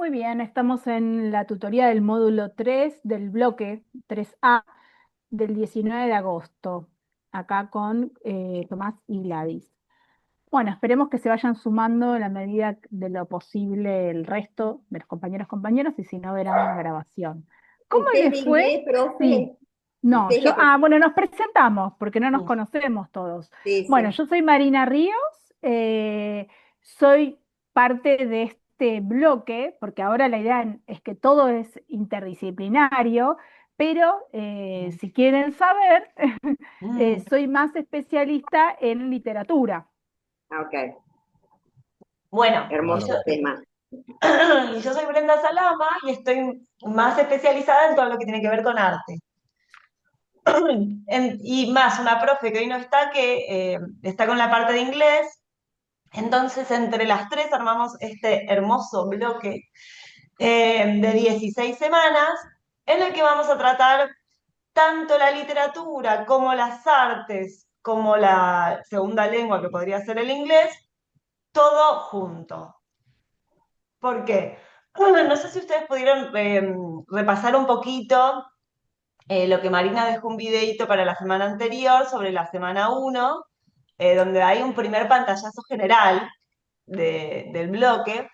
Muy bien, estamos en la tutoría del módulo 3 del bloque 3A del 19 de agosto, acá con Tomás y Gladys. Bueno, esperemos que se vayan sumando en la medida de lo posible el resto de los compañeros, y si no verán una grabación. ¿Cómo Usted es les de fue? inglés, Sí, profe. no, Usted es la bueno, nos presentamos porque no nos Mm, conocemos todos. Sí, Bueno, sí. yo soy Marina Ríos, soy parte de este bloque, porque ahora la idea es que todo es interdisciplinario, pero si quieren saber, Mm, soy más especialista en literatura. ok, Bueno, y yo, hermoso tema. y yo soy Brenda Salama y estoy más especializada en todo lo que tiene que ver con arte. Y más una profe que hoy no está, que está con la parte de inglés. Entonces, entre las tres armamos este hermoso bloque de 16 semanas en el que vamos a tratar tanto la literatura como las artes, como la segunda lengua que podría ser el inglés, todo junto. ¿Por qué? No sé si ustedes pudieron repasar un poquito lo que Marina dejó un videito para la semana anterior sobre la semana uno, donde hay un primer pantallazo general del bloque,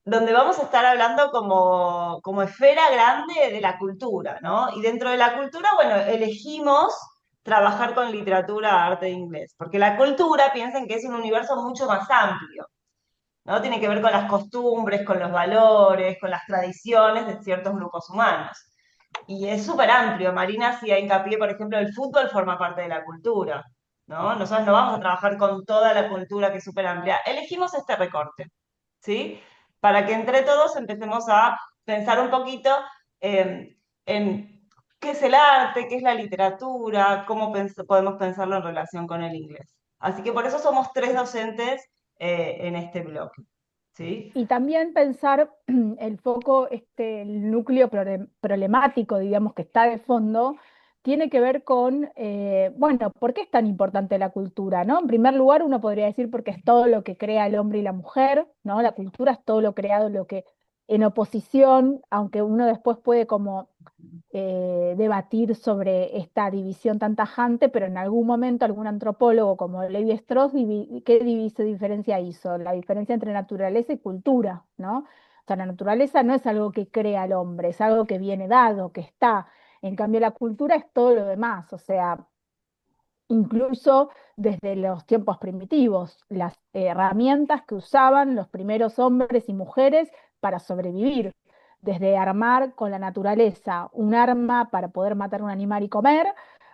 donde vamos a estar hablando como esfera grande de la cultura, ¿no? Y dentro de la cultura, bueno, elegimos trabajar con literatura, arte e inglés, porque la cultura, piensen que es un universo mucho más amplio. ¿No? Tiene que ver con las costumbres, con los valores, con las tradiciones de ciertos grupos humanos. Y es súper amplio. Marina hacía hincapié, por ejemplo, el fútbol forma parte de la cultura, ¿no? Nosotros no vamos a trabajar con toda la cultura que es súper amplia. Elegimos este recorte, ¿sí? Para que entre todos empecemos a pensar un poquito en qué es el arte, qué es la literatura, cómo podemos pensarlo en relación con el inglés. Así que por eso somos tres docentes en este bloque, ¿sí? Y también pensar el foco, el núcleo problemático, digamos, que está de fondo, tiene que ver con, bueno, ¿por qué es tan importante la cultura, no? En primer lugar, uno podría decir porque es todo lo que crea el hombre y la mujer, ¿no? La cultura es todo lo creado, lo que en oposición, aunque uno después puede como debatir sobre esta división tan tajante, pero en algún momento algún antropólogo como Levi Strauss, ¿qué diferencia hizo? La diferencia entre naturaleza y cultura, ¿no? O sea, la naturaleza no es algo que crea el hombre, es algo que viene dado, que está. En cambio, la cultura es todo lo demás, o sea, incluso desde los tiempos primitivos, las herramientas que usaban los primeros hombres y mujeres para sobrevivir, desde armar con la naturaleza un arma para poder matar un animal y comer,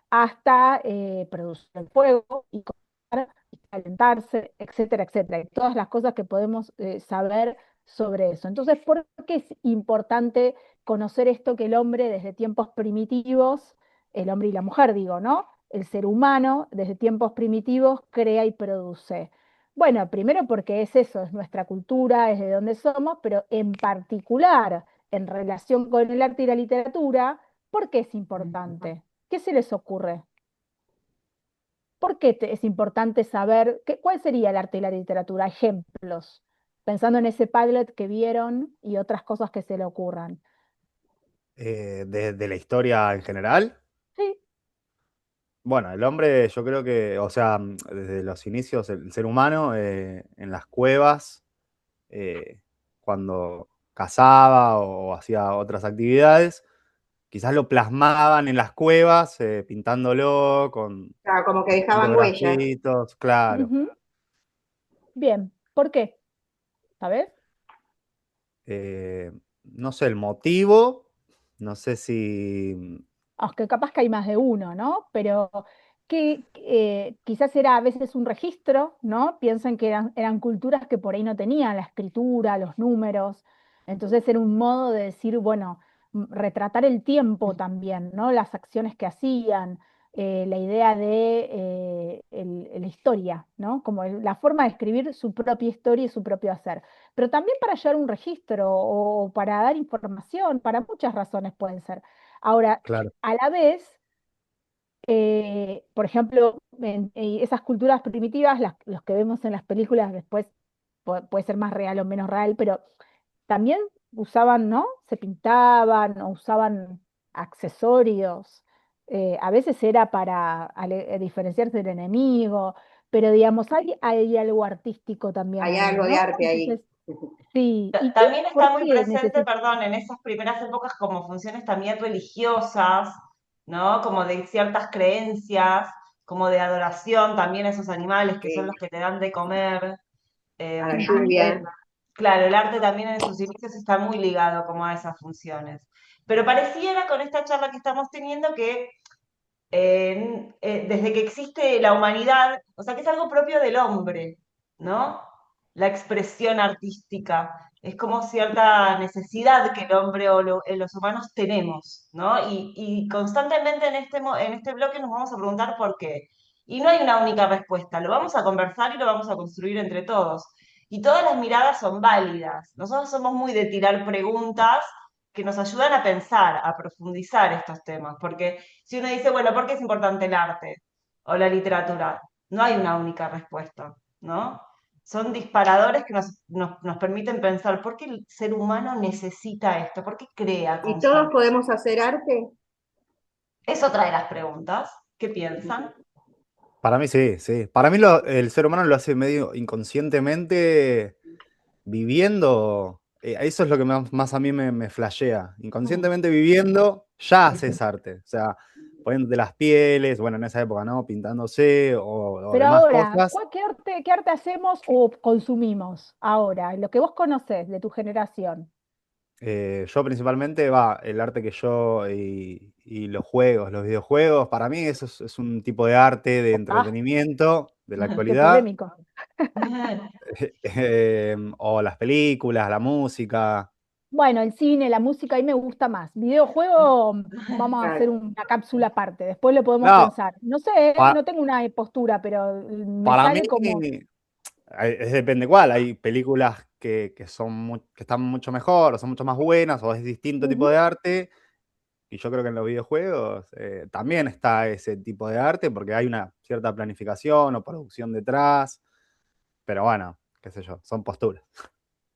hasta producir el fuego y comer y calentarse, etcétera, etcétera. Y todas las cosas que podemos saber sobre eso. Entonces, ¿por qué es importante conocer esto que el hombre desde tiempos primitivos, el hombre y la mujer digo, ¿no? El ser humano desde tiempos primitivos crea y produce? Bueno, primero porque es eso, es nuestra cultura, es de donde somos, pero en particular en relación con el arte y la literatura, ¿por qué es importante? ¿Qué se les ocurre? ¿Por qué es importante saber cuál sería el arte y la literatura? Ejemplos, pensando en ese Padlet que vieron y otras cosas que se le ocurran. De la historia en general. Sí, Bueno, el hombre, yo creo que, o sea, desde los inicios, el ser humano en las cuevas, eh, cuando cazaba o hacía otras actividades, quizás lo plasmaban en las cuevas, pintándolo con Claro, como que distintos dejaban huellas. grafitos, claro. ujú, bien. ¿Por qué? ¿Sabes? Eh, no sé el motivo, no sé si... Aunque capaz que hay más de uno, ¿no? Pero que quizás era a veces un registro, ¿no? Piensan que eran culturas que por ahí no tenían la escritura, los números. Entonces era un modo de decir, bueno, retratar el tiempo también, ¿no? Las acciones que hacían, la idea de la historia, ¿no? Como la forma de escribir su propia historia y su propio hacer. Pero también para llevar un registro o para dar información, para muchas razones pueden ser. Ahora, Claro, a la vez, por ejemplo, en esas culturas primitivas, los que vemos en las películas después puede ser más real o menos real, pero también usaban, ¿no? Se pintaban o usaban accesorios. A veces era para diferenciarse del enemigo, pero digamos, hay algo artístico también Hay ahí, algo de ¿no? arte ahí. Entonces, sí, ¿y qué, También está por muy qué presente, necesitas? perdón, en esas primeras épocas como funciones también religiosas, ¿no? Como de ciertas creencias, como de adoración también a esos animales que son Sí, los que te dan de comer. a la Eh, lluvia. claro, el arte también en sus inicios está muy ligado como a esas funciones. Pero pareciera con esta charla que estamos teniendo que desde que existe la humanidad, o sea que es algo propio del hombre, ¿no? La expresión artística. Es como cierta necesidad que el hombre o los humanos tenemos, ¿no? Y constantemente en este bloque nos vamos a preguntar por qué. Y no hay una única respuesta, lo vamos a conversar y lo vamos a construir entre todos. Y todas las miradas son válidas. Nosotros somos muy de tirar preguntas que nos ayudan a pensar, a profundizar estos temas, porque si uno dice, bueno, ¿por qué es importante el arte o la literatura? No hay una única respuesta, ¿no? Son disparadores que nos permiten pensar por qué el ser humano necesita esto, por qué crea ¿Y todos constantemente. podemos hacer arte? Es otra de las preguntas. ¿Qué piensan? Para mí sí, sí. Para mí el ser humano lo hace medio inconscientemente viviendo. Eso es lo que más a mí me flashea. Mm. Inconscientemente viviendo, ya haces arte. O sea, poniéndote las pieles, bueno, en esa época, ¿no? Pintándose o Pero demás ahora, cosas. qué arte hacemos o consumimos ahora? Lo que vos conocés de tu generación. Yo principalmente, va, el arte que yo y los juegos, los videojuegos, para mí eso es un tipo de arte, de Ah, entretenimiento de la qué actualidad. polémico. O las películas, la música. Bueno, el cine, la música, ahí me gusta más. Videojuego, vamos a hacer Claro. una cápsula aparte, después lo podemos No, pensar. No sé, pa- no tengo una postura, pero me para mí sale como, depende cuál. Hay películas que que están mucho mejor, o son mucho más buenas, o es distinto tipo ujú, de arte. Y yo creo que en los videojuegos también está ese tipo de arte, porque hay una cierta planificación o producción detrás. Pero bueno, qué sé yo, son posturas.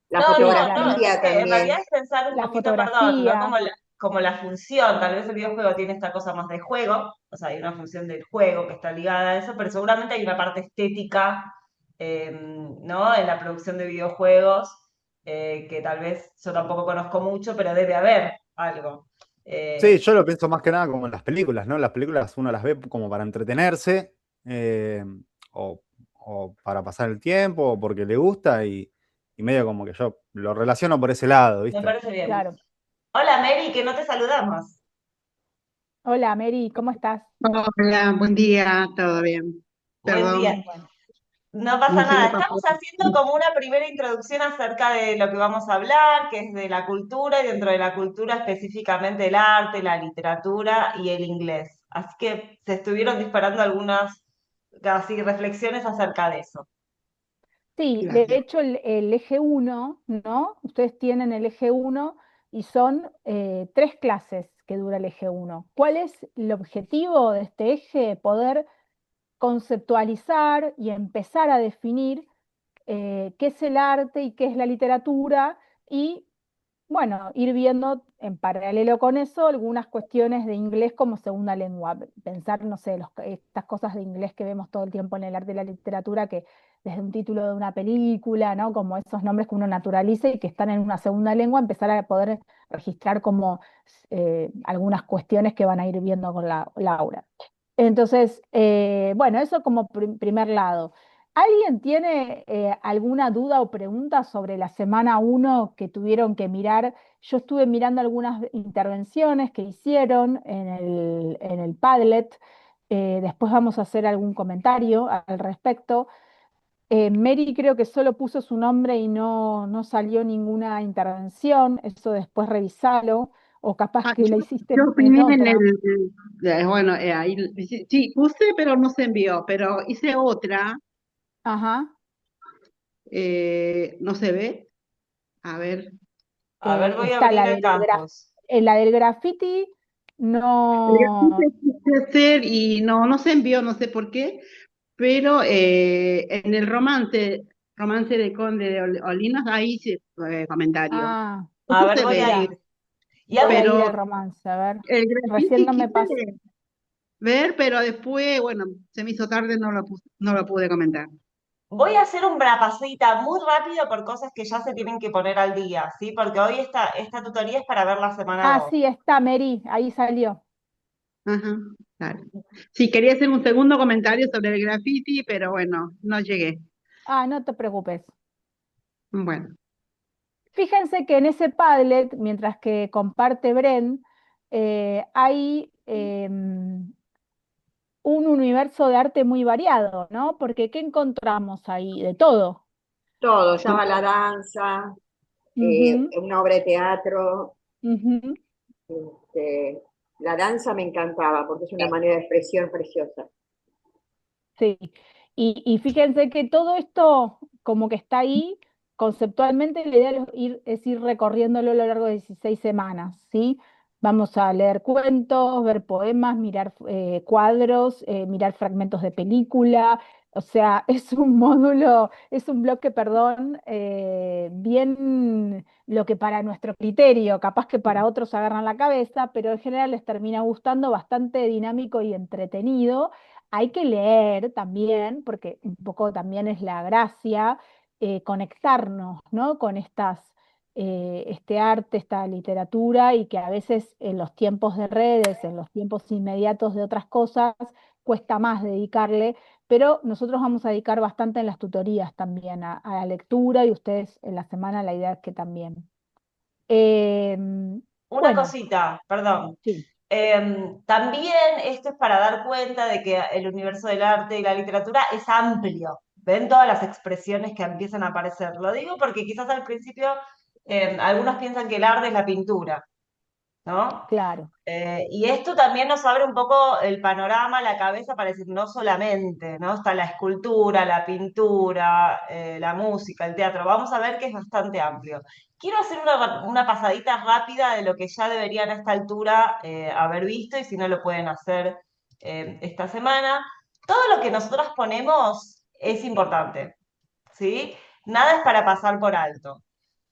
La No, sí, no, no, claro, es fotografía que en realidad también. es pensar un la poquito, perdón, ¿no? fotografía. Como la función, tal vez el videojuego tiene esta cosa más de juego, o sea, hay una función del juego que está ligada a eso, pero seguramente hay una parte estética, ¿no? En la producción de videojuegos, que tal vez yo tampoco conozco mucho, pero debe haber algo. Sí, Eh, yo lo pienso más que nada como en las películas, ¿no? Las películas uno las ve como para entretenerse, o, o para pasar el tiempo, o porque le gusta, y medio como que yo lo relaciono por ese lado, Me ¿viste? parece bien. Claro. Hola Mary, que no te saludamos. Hola, Mary, ¿cómo estás? Hola, buen día, ¿todo bien? Buen día. Perdón, Bueno, No pasa no se nada, me estamos pasó. haciendo como una primera introducción acerca de lo que vamos a hablar, que es de la cultura y dentro de la cultura específicamente el arte, la literatura y el inglés. Así que se estuvieron disparando algunas casi reflexiones acerca de eso. sí, de Gracias. hecho el eje uno, ¿no? Ustedes tienen el eje uno y son 3 clases que dura el eje uno. ¿Cuál es el objetivo de este eje? Poder conceptualizar y empezar a definir qué es el arte y qué es la literatura y, bueno, ir viendo en paralelo con eso algunas cuestiones de inglés como segunda lengua. Pensar, no sé, estas cosas de inglés que vemos todo el tiempo en el arte y la literatura, que desde un título de una película, ¿no? Como esos nombres que uno naturaliza y que están en una segunda lengua, empezar a poder registrar como algunas cuestiones que van a ir viendo con la obra. Entonces, bueno, eso como primer lado. ¿Alguien tiene alguna duda o pregunta sobre la semana uno que tuvieron que mirar? Yo estuve mirando algunas intervenciones que hicieron en el Padlet. Después vamos a hacer algún comentario al respecto. Mary creo que solo puso su nombre y no salió ninguna intervención. Eso después revisalo. O capaz Ah, que la hiciste yo en opiné en otra. bueno, ahí sí, puse, pero no se envió, pero hice otra, Ajá. no se ve, a ver, A ver, voy a Está abrir el campus. la del graffiti, no. quise hacer y no se envió, no sé por qué, pero en el romance de Conde de Olinos, ahí hice comentario. Ah, A Eso ver, se voy a ve, ir. Mira, Y voy algo, a ir pero al romance, a ver. el Recién graffiti no me quise pasó. ver, pero después, bueno, se me hizo tarde, no lo pude comentar. voy a hacer una pasadita muy rápido por cosas que ya se tienen que poner al día, ¿sí? Porque hoy esta tutoría es para ver la semana Ah, 2. sí, está, Mary, ahí salió. Ajá, claro. Sí, quería hacer un segundo comentario sobre el graffiti, pero bueno, no llegué. Ah, no te preocupes. Bueno, Fíjense que en ese Padlet, mientras que comparte Bren, hay un universo de arte muy variado, ¿no? Porque ¿qué encontramos ahí? De todo. Todo, ya va la danza, Ujú, una obra de teatro. ujú. este, la danza me encantaba porque es una manera de expresión preciosa. Sí, y fíjense que todo esto como que está ahí, conceptualmente la idea es ir recorriéndolo a lo largo de 16 semanas, ¿sí? Vamos a leer cuentos, ver poemas, mirar cuadros, mirar fragmentos de película, o sea, es un módulo, es un bloque, perdón, bien lo que para nuestro criterio, capaz que para otros agarran la cabeza, pero en general les termina gustando, bastante dinámico y entretenido. Hay que leer también, porque un poco también es la gracia, conectarnos, ¿no? Con este arte, esta literatura, y que a veces en los tiempos de redes, en los tiempos inmediatos de otras cosas, cuesta más dedicarle, pero nosotros vamos a dedicar bastante en las tutorías también a la lectura, y ustedes en la semana la idea es que también. Una Bueno, cosita, perdón. sí, También esto es para dar cuenta de que el universo del arte y la literatura es amplio. Ven todas las expresiones que empiezan a aparecer. Lo digo porque quizás al principio algunos piensan que el arte es la pintura, ¿no? claro. Y esto también nos abre un poco el panorama, la cabeza para decir, no solamente, ¿no? Está la escultura, la pintura, la música, el teatro. Vamos a ver que es bastante amplio. Quiero hacer una pasadita rápida de lo que ya deberían a esta altura haber visto y si no lo pueden hacer esta semana. Todo lo que nosotros ponemos es importante, ¿sí? Nada es para pasar por alto.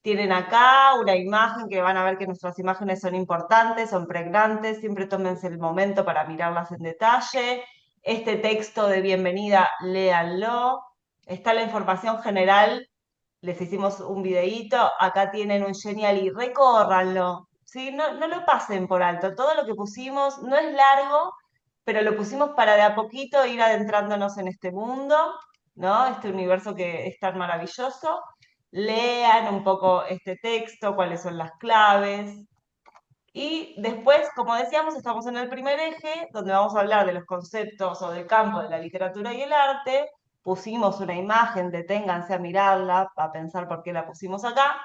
Tienen acá una imagen que van a ver que nuestras imágenes son importantes, son pregnantes, siempre tómense el momento para mirarlas en detalle. Este texto de bienvenida, léanlo. Está la información general, les hicimos un videíto, acá tienen un genial y recórranlo. ¿Sí? No, no lo pasen por alto, todo lo que pusimos no es largo, pero lo pusimos para de a poquito ir adentrándonos en este mundo, ¿no? Este universo que es tan maravilloso. Lean un poco este texto, cuáles son las claves. Y después, como decíamos, estamos en el primer eje, donde vamos a hablar de los conceptos o del campo de la literatura y el arte. Pusimos una imagen, deténganse a mirarla, a pensar por qué la pusimos acá.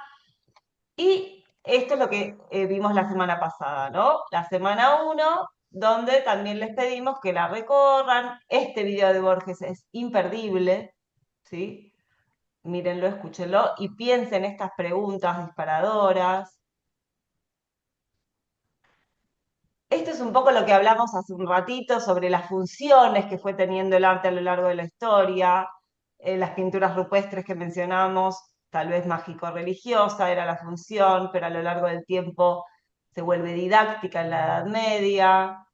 Y esto es lo que vimos la semana pasada, ¿no? La semana 1, donde también les pedimos que la recorran. Este video de Borges es imperdible, ¿sí? Mírenlo, escúchenlo y piensen estas preguntas disparadoras. Esto es un poco lo que hablamos hace un ratito sobre las funciones que fue teniendo el arte a lo largo de la historia, las pinturas rupestres que mencionamos, tal vez mágico-religiosa era la función, pero a lo largo del tiempo se vuelve didáctica en la Edad Media,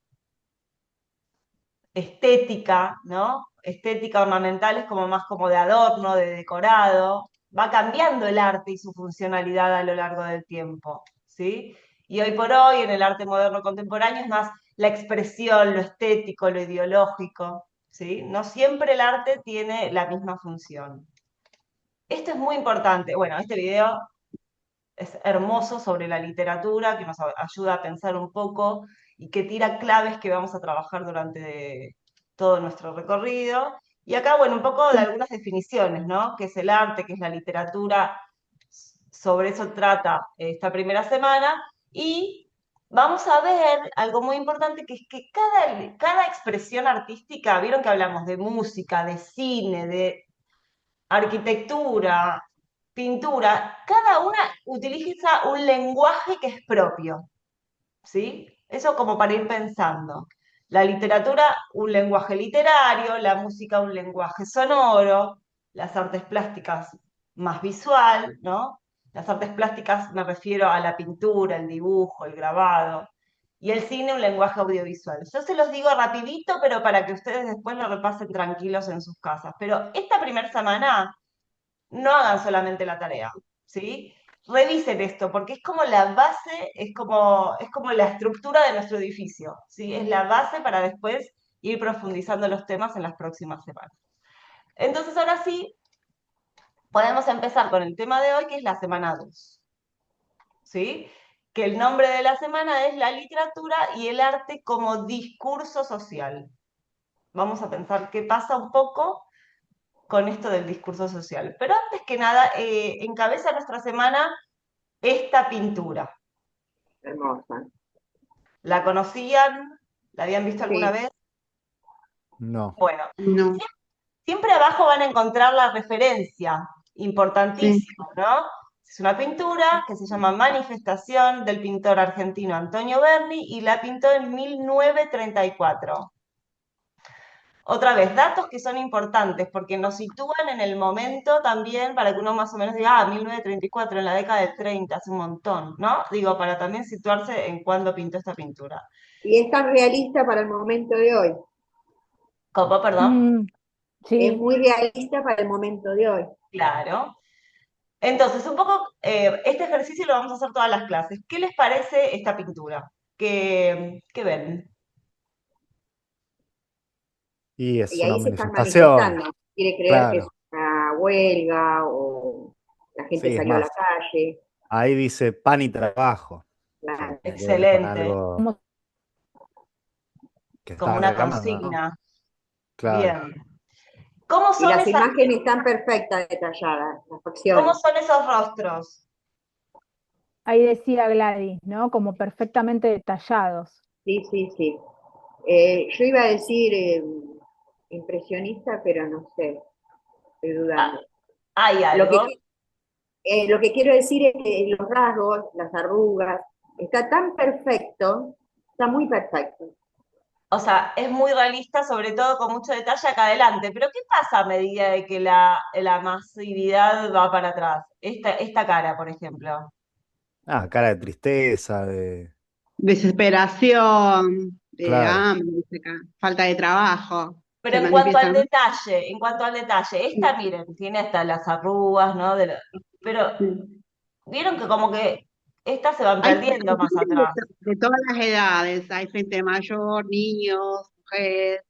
estética, ¿no? Estética ornamental es como más como de adorno, de decorado, va cambiando el arte y su funcionalidad a lo largo del tiempo, ¿sí? Y hoy por hoy en el arte moderno contemporáneo es más la expresión, lo estético, lo ideológico, ¿sí? No siempre el arte tiene la misma función. Esto es muy importante. Bueno, este video es hermoso sobre la literatura, que nos ayuda a pensar un poco y que tira claves que vamos a trabajar durante todo nuestro recorrido. Y acá, bueno, un poco de algunas definiciones, ¿no? ¿Qué es el arte? ¿Qué es la literatura? Sobre eso trata esta primera semana. Y vamos a ver algo muy importante, que es que cada expresión artística, vieron que hablamos de música, de cine, de arquitectura, pintura, cada una utiliza un lenguaje que es propio, ¿sí? Eso como para ir pensando. La literatura, un lenguaje literario, la música, un lenguaje sonoro, las artes plásticas más visual, ¿no? Las artes plásticas me refiero a la pintura, el dibujo, el grabado, y el cine un lenguaje audiovisual. Yo se los digo rapidito, pero para que ustedes después lo repasen tranquilos en sus casas. Pero esta primera semana no hagan solamente la tarea, ¿sí? Revisen esto, porque es como la base, es como la estructura de nuestro edificio, ¿sí? Es la base para después ir profundizando los temas en las próximas semanas. Entonces, ahora sí, podemos empezar con el tema de hoy, que es la semana 2, ¿sí? Que el nombre de la semana es la literatura y el arte como discurso social. Vamos a pensar qué pasa un poco con esto del discurso social. Pero antes que nada, encabeza nuestra semana esta pintura. Hermosa. ¿La conocían? ¿La habían visto alguna Sí, vez? No. Bueno, No, siempre abajo van a encontrar la referencia, sí. importantísimo, ¿no? Es una pintura que se llama Manifestación del pintor argentino Antonio Berni y la pintó en 1934. Otra vez, datos que son importantes porque nos sitúan en el momento también para que uno más o menos diga, 1934, en la década del 30, hace un montón, ¿no? Digo, para también situarse en cuándo pintó esta pintura. y es tan realista para el momento de hoy. ¿Cómo, perdón? Mm, Es sí, muy realista para el momento de hoy. Claro. Entonces, un poco, este ejercicio lo vamos a hacer todas las clases. ¿Qué les parece esta pintura? ¿Qué ven? Y es Y una ahí se están manifestación, manifestando. Quiere creer que es claro. una huelga o la gente Sí, es salió a la más. calle. Ahí dice pan y trabajo. O sea, Claro. tiene que ver con Excelente, algo como que como está una reclamando, ¿no? consigna. Claro. Bien. ¿Cómo Y son las esas, imágenes están perfectas, detalladas, las cómo facciones. son esos rostros? ahí decía Gladys, ¿no? Como perfectamente detallados. Sí, sí, sí. Yo iba a decir impresionista, pero no sé, estoy Ah, dudando. hay Lo que, algo. lo que quiero decir es que los rasgos, las arrugas, está tan perfecto, está muy perfecto. O sea, es muy realista, sobre todo con mucho detalle acá adelante. Pero ¿qué pasa a medida de que la masividad va para atrás? Esta cara, por ejemplo. Ah, cara de tristeza, de. Desesperación, Claro. hambre, falta de trabajo, Pero se manifiesta, ¿no? en cuanto al detalle, esta, miren, tiene hasta las arrugas, ¿no? Pero Sí. vieron que como que estas se van Hay perdiendo más atrás. de todas las edades, hay gente mayor, niños, mujeres.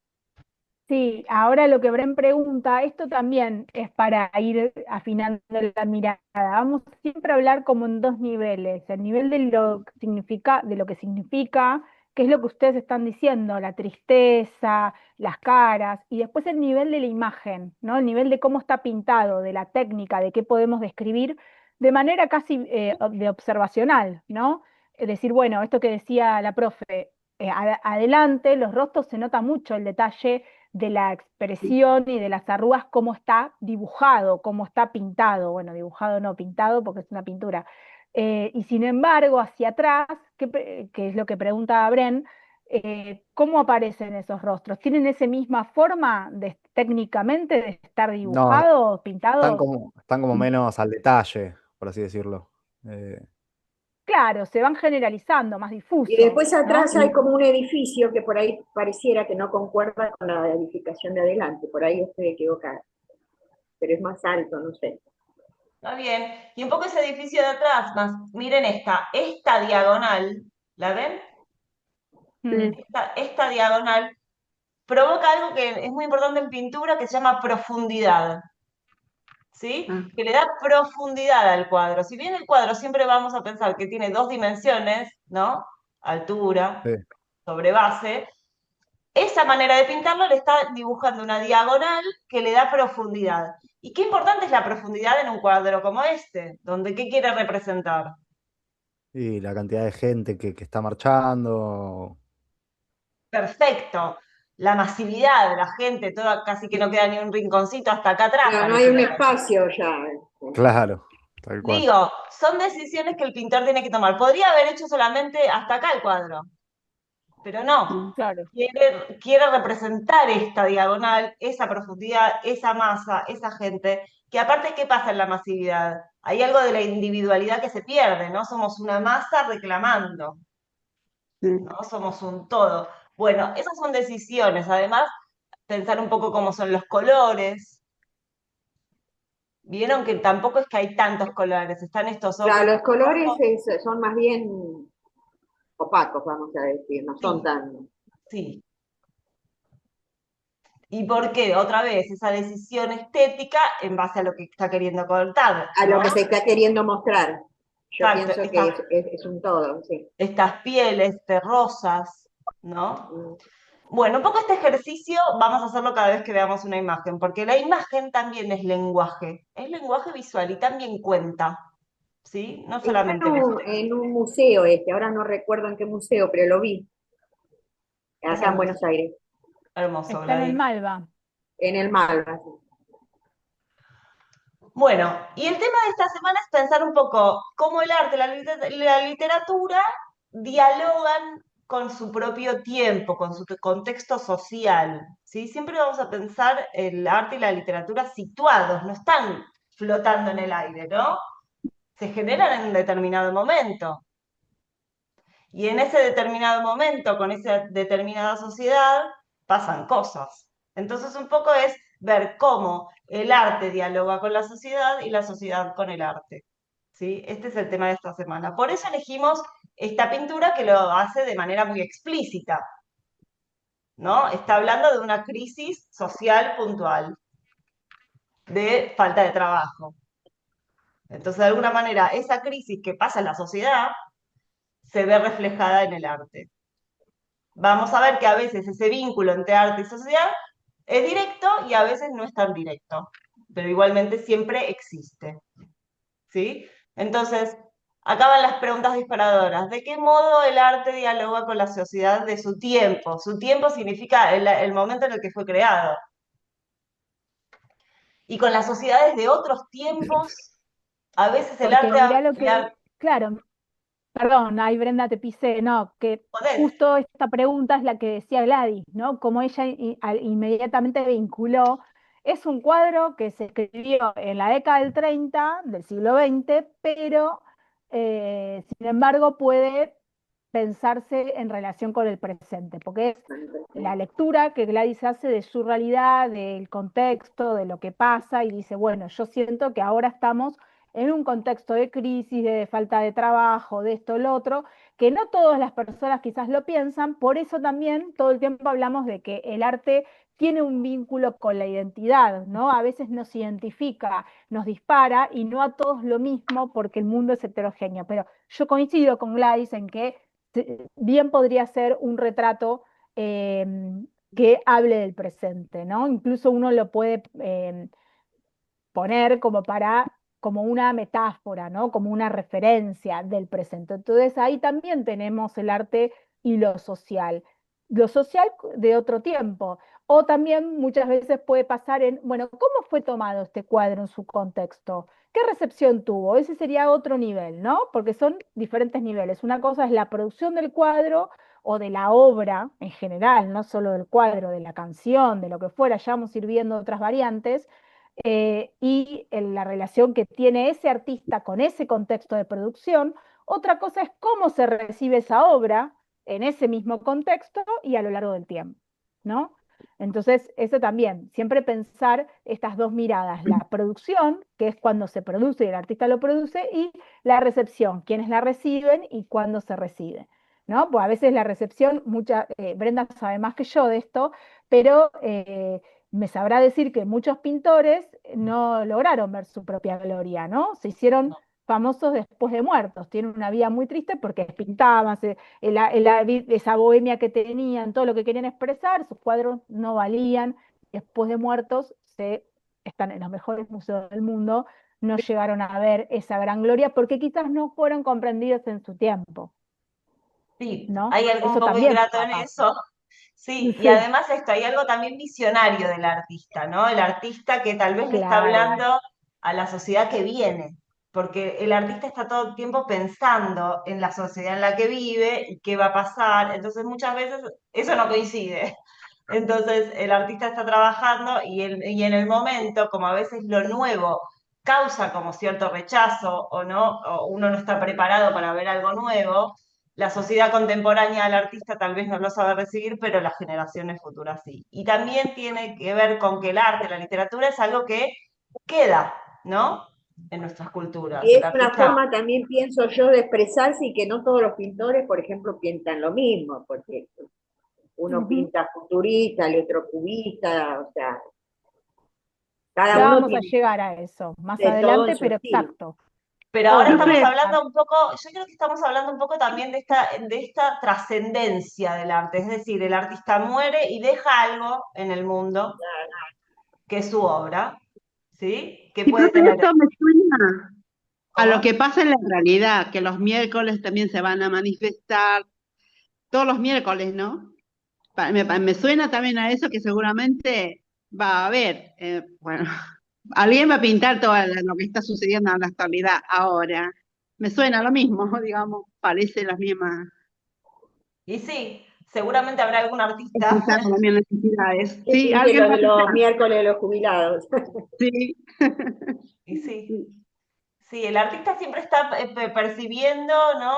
Sí, ahora lo que Bren pregunta, esto también es para ir afinando la mirada. Vamos siempre a hablar como en dos niveles, el nivel de lo que significa, que es lo que ustedes están diciendo, la tristeza, las caras, y después el nivel de la imagen, ¿no? El nivel de cómo está pintado, de la técnica, de qué podemos describir de manera casi de observacional, ¿no? Es decir, bueno, esto que decía la profe, adelante, los rostros se nota mucho el detalle de la expresión y de las arrugas, cómo está dibujado, cómo está pintado. Bueno, dibujado no, pintado porque es una pintura. Y sin embargo, hacia atrás, que es lo que pregunta Bren, ¿cómo aparecen esos rostros? ¿Tienen esa misma forma técnicamente de estar No, dibujados, pintados? están como menos al detalle, por así decirlo. Eh, Claro, se van generalizando, más Y difusos, después ¿no? atrás hay como un edificio que por ahí pareciera que no concuerda con la edificación de adelante, por ahí estoy equivocada, pero es más alto, no sé. Está bien. Y un poco ese edificio de atrás, más, miren esta diagonal, ¿la ven? Mm, Sí. Esta diagonal provoca algo que es muy importante en pintura que se llama profundidad. ¿Sí? Ah, Que le da profundidad al cuadro. Si bien el cuadro siempre vamos a pensar que tiene dos dimensiones, ¿no? Altura, sí. sobre base, esa manera de pintarlo le está dibujando una diagonal que le da profundidad. Y qué importante es la profundidad en un cuadro como este, donde ¿qué quiere representar? Y la cantidad de gente que está marchando. Perfecto. La masividad de la gente, toda, casi que no queda ni un rinconcito hasta acá atrás, Claro, no hay un pareciera. espacio ya. Claro, tal cual. Digo, son decisiones que el pintor tiene que tomar. Podría haber hecho solamente hasta acá el cuadro, pero no. mm, claro. Quiere representar esta diagonal, esa profundidad, esa masa, esa gente, que aparte, ¿qué pasa en la masividad? hay algo de la individualidad que se pierde, ¿no? Somos una masa reclamando, Sí. ¿no? Somos un todo. Bueno, esas son decisiones. Además, pensar un poco cómo son los colores. Vieron que tampoco es que hay tantos colores, están estos ojos Claro, los colores rojos. son más bien opacos, vamos a decir, no son Sí, tan... sí. ¿Y por qué? Otra vez, esa decisión estética en base a lo que está queriendo contar, A lo ¿no? que se está queriendo mostrar. Yo Exacto, pienso que es un todo, sí. estas pieles terrosas, ¿no? Mm. Bueno, un poco este ejercicio vamos a hacerlo cada vez que veamos una imagen, porque la imagen también es lenguaje visual y también cuenta, ¿sí? No Está solamente la en un museo ahora no recuerdo en qué museo, pero lo vi, es acá en hermoso, Buenos Aires, hermoso, Está en el Gladys. Malva. en el Malva. Sí. Bueno, y el tema de esta semana es pensar un poco cómo el arte, la literatura dialogan con su propio tiempo, con su contexto social, ¿sí? Siempre vamos a pensar el arte y la literatura situados, no están flotando en el aire, ¿no? Se generan en un determinado momento. Y en ese determinado momento, con esa determinada sociedad, pasan cosas. Entonces un poco es ver cómo el arte dialoga con la sociedad y la sociedad con el arte. ¿Sí? Este es el tema de esta semana. Por eso elegimos esta pintura que lo hace de manera muy explícita, ¿no? Está hablando de una crisis social puntual, de falta de trabajo. Entonces, de alguna manera, esa crisis que pasa en la sociedad se ve reflejada en el arte. Vamos a ver que a veces ese vínculo entre arte y sociedad es directo y a veces no es tan directo, pero igualmente siempre existe, ¿sí? Entonces, acaban las preguntas disparadoras. ¿De qué modo el arte dialoga con la sociedad de su tiempo? Su tiempo significa el momento en el que fue creado. Y con las sociedades de otros tiempos, a veces el Porque arte... mirá lo que, claro, perdón, ay Brenda, te pisé, no, que Podés. justo esta pregunta es la que decía Gladys, ¿no? Como ella inmediatamente vinculó, es un cuadro que se escribió en la década del 30 del siglo XX, pero sin embargo puede pensarse en relación con el presente, porque es la lectura que Gladys hace de su realidad, del contexto, de lo que pasa, y dice, bueno, yo siento que ahora estamos en un contexto de crisis, de falta de trabajo, de esto, lo otro, que no todas las personas quizás lo piensan, por eso también todo el tiempo hablamos de que el arte tiene un vínculo con la identidad, ¿no? A veces nos identifica, nos dispara y no a todos lo mismo porque el mundo es heterogéneo, pero yo coincido con Gladys en que bien podría ser un retrato eh, que hable del presente, ¿no? Incluso uno lo puede poner como una metáfora, ¿no? Como una referencia del presente. Entonces ahí también tenemos el arte y lo social de otro tiempo. O también muchas veces puede pasar en, bueno, ¿cómo fue tomado este cuadro en su contexto? ¿Qué recepción tuvo? Ese sería otro nivel, ¿no? Porque son diferentes niveles. Una cosa es la producción del cuadro o de la obra en general, no solo del cuadro, de la canción, de lo que fuera, ya vamos a ir viendo otras variantes, y en la relación que tiene ese artista con ese contexto de producción. Otra cosa es cómo se recibe esa obra en ese mismo contexto y a lo largo del tiempo, ¿no? Entonces, eso también, siempre pensar estas dos miradas, la producción, que es cuando se produce y el artista lo produce, y la recepción, quienes la reciben y cuándo se recibe, ¿no? Pues a veces la recepción, Brenda sabe más que yo de esto, pero me sabrá decir que muchos pintores no lograron ver su propia gloria, ¿no? Se hicieron famosos después de muertos, tienen una vida muy triste porque pintaban, esa bohemia que tenían, todo lo que querían expresar, sus cuadros no valían, después de muertos están en los mejores museos del mundo, no llegaron a ver esa gran gloria porque quizás no fueron comprendidos en su tiempo, Sí, ¿no? hay algo un Eso poco también ingrato forma en parte. eso. Sí, y Sí, además esto, hay algo también visionario del artista, ¿no? El artista que tal vez le está claro. hablando a la sociedad que viene, porque el artista está todo el tiempo pensando en la sociedad en la que vive y qué va a pasar, entonces muchas veces eso no coincide. Entonces el artista está trabajando y en el momento, como a veces lo nuevo causa como cierto rechazo o no, o uno no está preparado para ver algo nuevo, la sociedad contemporánea del artista tal vez no lo sabe recibir, pero las generaciones futuras sí. Y también tiene que ver con que el arte, la literatura es algo que queda, ¿no? En nuestras culturas. Y El es una artista, forma también, pienso yo, de expresarse y que no todos los pintores, por ejemplo, pintan lo mismo, porque uno Ujú. pinta futurista, el otro cubista, o sea, Ya cada uno vamos a tiene llegar a eso más de todo en adelante, su pero estilo. exacto. pero ahora Obvio. estamos Profe, hablando un poco, yo creo que estamos hablando un poco también de esta trascendencia del arte, es decir, el artista muere y deja algo en el mundo, que es su obra, ¿sí? Que y puede profe, tener, esto me suena a lo ¿cómo? que pasa en la realidad, que los miércoles también se van a manifestar, todos los miércoles, ¿no? Me suena también a eso que seguramente va a haber, bueno, alguien va a pintar todo lo que está sucediendo en la actualidad ahora. Me suena lo mismo, digamos, parece las mismas, Y sí, seguramente habrá algún artista, quizás las mismas necesidades. Que Sí, pinte alguien los va de a los pintar, miércoles de los jubilados. sí. y sí. Sí, el artista siempre está percibiendo, ¿no?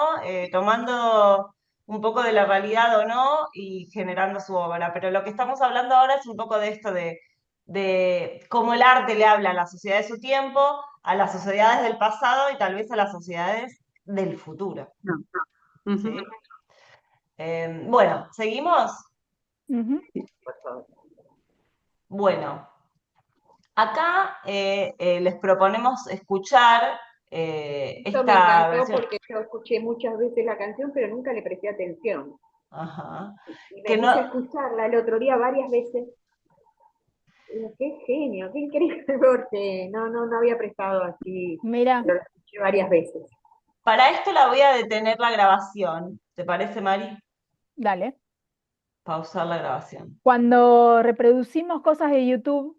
Tomando un poco de la realidad o no y generando su obra. Pero lo que estamos hablando ahora es un poco de esto de cómo el arte le habla a la sociedad de su tiempo, a las sociedades del pasado y tal vez a las sociedades del futuro, No, no. ¿sí? Ujú. Bueno, ¿seguimos? Ujú. Por favor. Bueno, acá les proponemos escuchar Esto me esta encantó versión. porque yo escuché muchas veces la canción, pero nunca le presté atención. Ajá. Y me Que no, puse a escucharla el otro día varias veces. Y digo, qué genio, qué increíble, porque no había prestado así, Mira, pero la escuché varias veces. para esto la voy a detener la grabación. ¿Te parece, Mari? dale. Pausar la grabación. Cuando reproducimos cosas de YouTube,